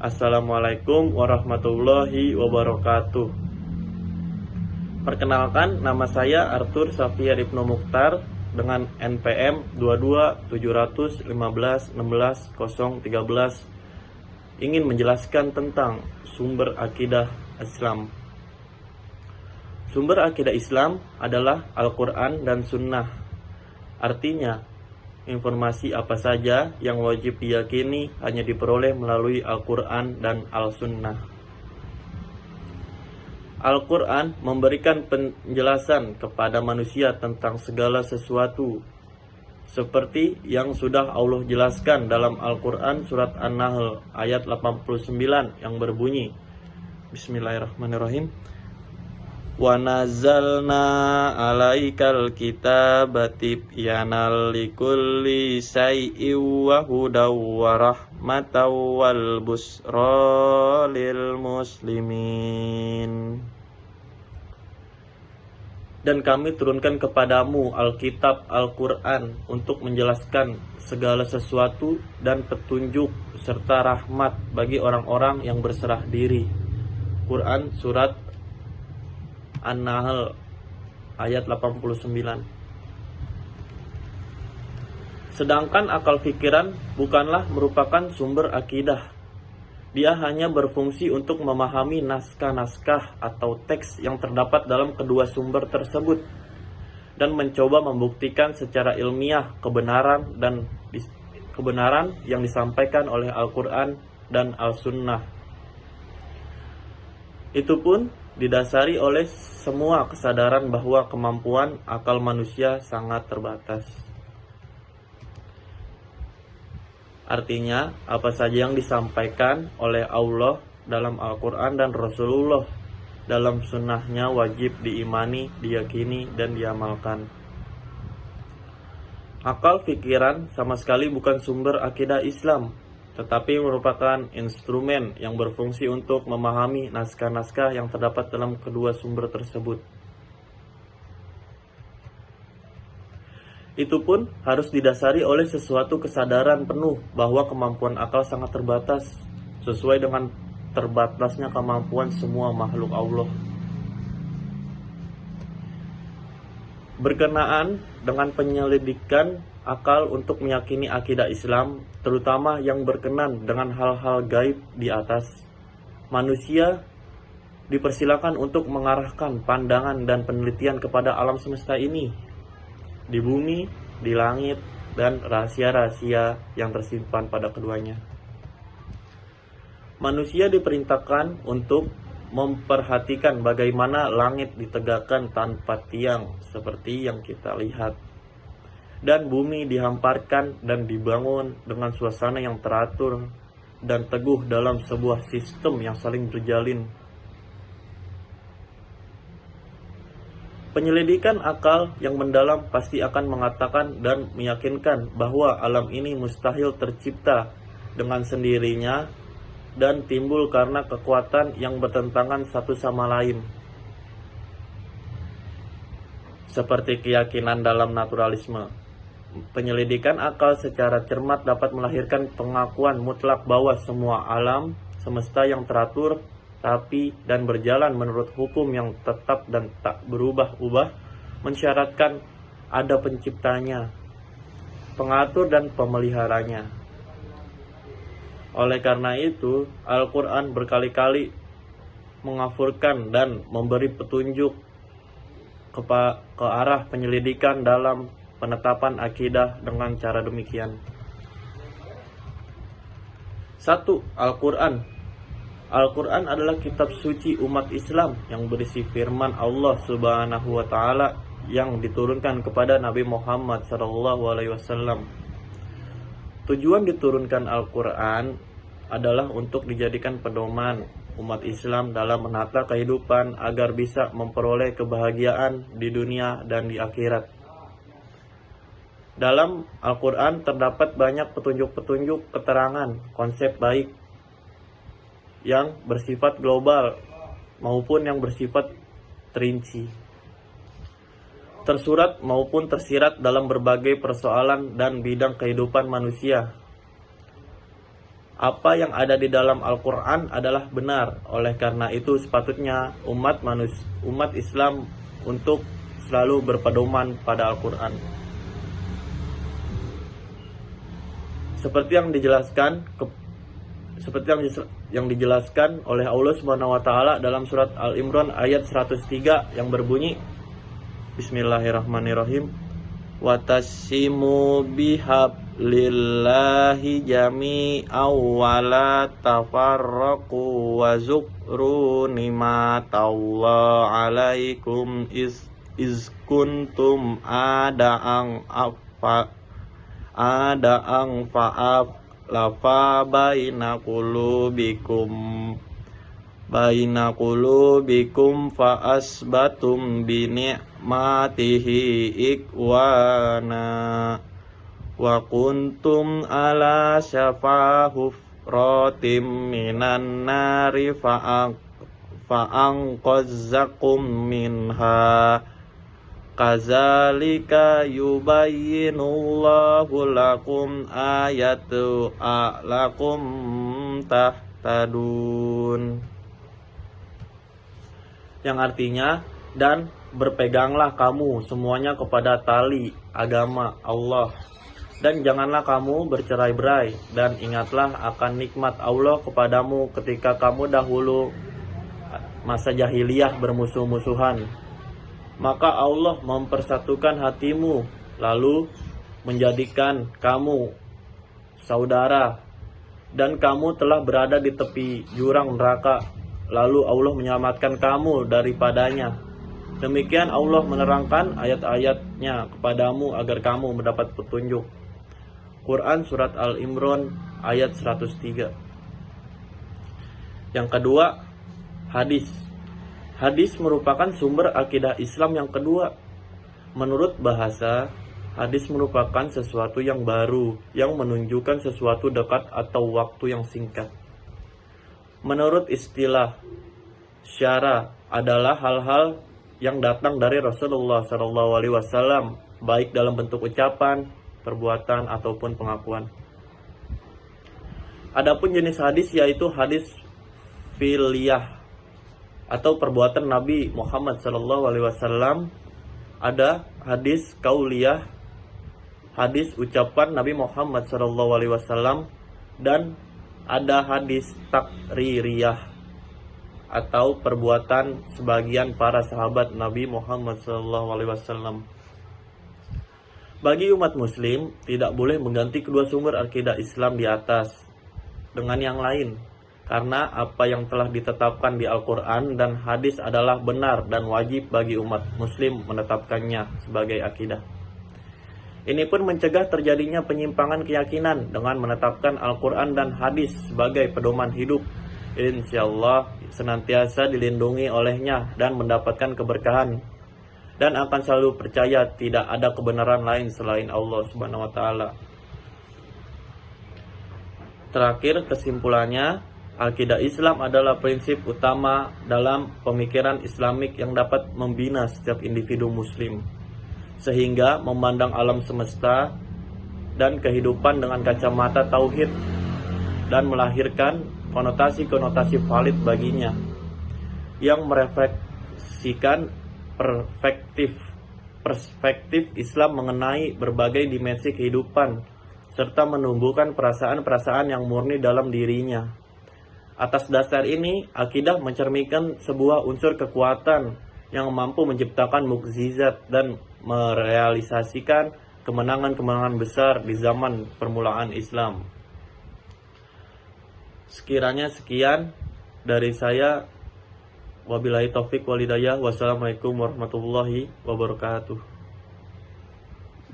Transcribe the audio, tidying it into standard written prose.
Assalamualaikum warahmatullahi wabarakatuh. Perkenalkan, nama saya Arthur Safiar Ibnu Mukhtar dengan NPM 2271516013, ingin menjelaskan tentang sumber akidah Islam. Sumber akidah Islam adalah Al-Quran dan Sunnah. Artinya, informasi apa saja yang wajib diyakini hanya diperoleh melalui Al-Quran dan Al-Sunnah. Al-Quran memberikan penjelasan kepada manusia tentang segala sesuatu, seperti yang sudah Allah jelaskan dalam Al-Quran surat An-Nahl ayat 89 yang berbunyi, Bismillahirrahmanirrahim, wa nazzalna alaikal kitaba tibyanan likulli syai'in wa hudaw wa rahmatan wal busra lil muslimin. Dan kami turunkan kepadamu Alkitab Al-Quran untuk menjelaskan segala sesuatu dan petunjuk serta rahmat bagi orang-orang yang berserah diri. Quran surat An-Nahl ayat 89. Sedangkan akal pikiran bukanlah merupakan sumber akidah. Dia hanya berfungsi untuk memahami naskah-naskah atau teks yang terdapat dalam kedua sumber tersebut dan mencoba membuktikan secara ilmiah kebenaran yang disampaikan oleh Al-Quran dan Al-Sunnah. Itu pun didasari oleh semua kesadaran bahwa kemampuan akal manusia sangat terbatas. Artinya, apa saja yang disampaikan oleh Allah dalam Al-Quran dan Rasulullah dalam sunnahnya wajib diimani, diyakini, dan diamalkan. Akal pikiran sama sekali bukan sumber akidah Islam, tetapi merupakan instrumen yang berfungsi untuk memahami naskah-naskah yang terdapat dalam kedua sumber tersebut. Itu pun harus didasari oleh sesuatu kesadaran penuh bahwa kemampuan akal sangat terbatas, sesuai dengan terbatasnya kemampuan semua makhluk Allah. Berkenaan dengan penyelidikan akal untuk meyakini akidah Islam, terutama yang berkenan dengan hal-hal gaib di atas, manusia dipersilakan untuk mengarahkan pandangan dan penelitian kepada alam semesta ini, di bumi, di langit, dan rahasia-rahasia yang tersimpan pada keduanya. Manusia diperintahkan untuk memperhatikan bagaimana langit ditegakkan tanpa tiang seperti yang kita lihat, dan bumi dihamparkan dan dibangun dengan suasana yang teratur dan teguh dalam sebuah sistem yang saling berjalin. Penyelidikan akal yang mendalam pasti akan mengatakan dan meyakinkan bahwa alam ini mustahil tercipta dengan sendirinya dan timbul karena kekuatan yang bertentangan satu sama lain. Seperti keyakinan dalam naturalisme, penyelidikan akal secara cermat dapat melahirkan pengakuan mutlak bahwa semua alam semesta yang teratur, rapi, dan berjalan menurut hukum yang tetap dan tak berubah-ubah mensyaratkan ada penciptanya, pengatur, dan pemeliharanya. Oleh karena itu, Al-Quran berkali-kali mengafurkan dan memberi petunjuk ke arah penyelidikan dalam penetapan akidah dengan cara demikian. 1. Al-Quran adalah kitab suci umat Islam yang berisi firman Allah Subhanahu wa Ta'ala yang diturunkan kepada Nabi Muhammad SAW. Tujuan diturunkan Al-Quran adalah untuk dijadikan pedoman umat Islam dalam menata kehidupan agar bisa memperoleh kebahagiaan di dunia dan di akhirat. Dalam Al-Quran terdapat banyak petunjuk-petunjuk keterangan konsep baik yang bersifat global maupun yang bersifat terinci, tersurat maupun tersirat dalam berbagai persoalan dan bidang kehidupan manusia. Apa yang ada di dalam Al-Quran adalah benar. Oleh karena itu sepatutnya umat Islam untuk selalu berpedoman pada Al-Quran. Seperti yang dijelaskan oleh Allah Subhanahu wa taala dalam surat Al-Imran ayat 103 yang berbunyi, Bismillahirrahmanirrahim. Watasimu bihablillahi jami'aw wala tafarraqu wa zukru nimatallahi alaikum iz kuntum ada'an fa'af lafa baina qulubikum fa asbatum bi ni'matihi ikwana wa kuntum ala syafa hufratim minan nari fa'anqazzakum minha kazalika yubayyinullahu lakum ayatu lakum tahtadun, yang artinya, dan berpeganglah kamu semuanya kepada tali agama Allah, dan janganlah kamu bercerai-berai, dan ingatlah akan nikmat Allah kepadamu ketika kamu dahulu masa jahiliyah bermusuh-musuhan. Maka Allah mempersatukan hatimu, lalu menjadikan kamu saudara, dan kamu telah berada di tepi jurang neraka, lalu Allah menyelamatkan kamu daripadanya. Demikian Allah menerangkan ayat-ayatnya kepadamu agar kamu mendapat petunjuk. Quran Surat Al-Imran ayat 103. Yang kedua, hadis. Hadis merupakan sumber akidah Islam yang kedua. Menurut bahasa, hadis merupakan sesuatu yang baru, yang menunjukkan sesuatu dekat atau waktu yang singkat. Menurut istilah syara adalah hal-hal yang datang dari Rasulullah SAW, baik dalam bentuk ucapan, perbuatan, ataupun pengakuan. Adapun jenis hadis yaitu hadis fi'liyah atau perbuatan Nabi Muhammad SAW. Ada hadis kauliyah, hadis ucapan Nabi Muhammad SAW, dan ada hadis takririyah atau perbuatan sebagian para sahabat Nabi Muhammad SAW. Bagi umat muslim, tidak boleh mengganti kedua sumber akidah Islam di atas dengan yang lain, karena apa yang telah ditetapkan di Al-Quran dan hadis adalah benar dan wajib bagi umat muslim menetapkannya sebagai akidah. Ini pun mencegah terjadinya penyimpangan keyakinan dengan menetapkan Al-Quran dan hadis sebagai pedoman hidup. Insyaallah senantiasa dilindungi olehnya dan mendapatkan keberkahan, dan akan selalu percaya tidak ada kebenaran lain selain Allah Subhanahu wa taala. Terakhir, kesimpulannya, akidah Islam adalah prinsip utama dalam pemikiran Islamik yang dapat membina setiap individu muslim, sehingga memandang alam semesta dan kehidupan dengan kacamata tauhid dan melahirkan konotasi-konotasi valid baginya yang merefleksikan perspektif Islam mengenai berbagai dimensi kehidupan serta menumbuhkan perasaan-perasaan yang murni dalam dirinya. Atas dasar ini, akidah mencerminkan sebuah unsur kekuatan yang mampu menciptakan mukjizat dan merealisasikan kemenangan-kemenangan besar di zaman permulaan Islam. Sekiranya sekian dari saya. Wabillahi taufik walhidayah. Wassalamualaikum warahmatullahi wabarakatuh.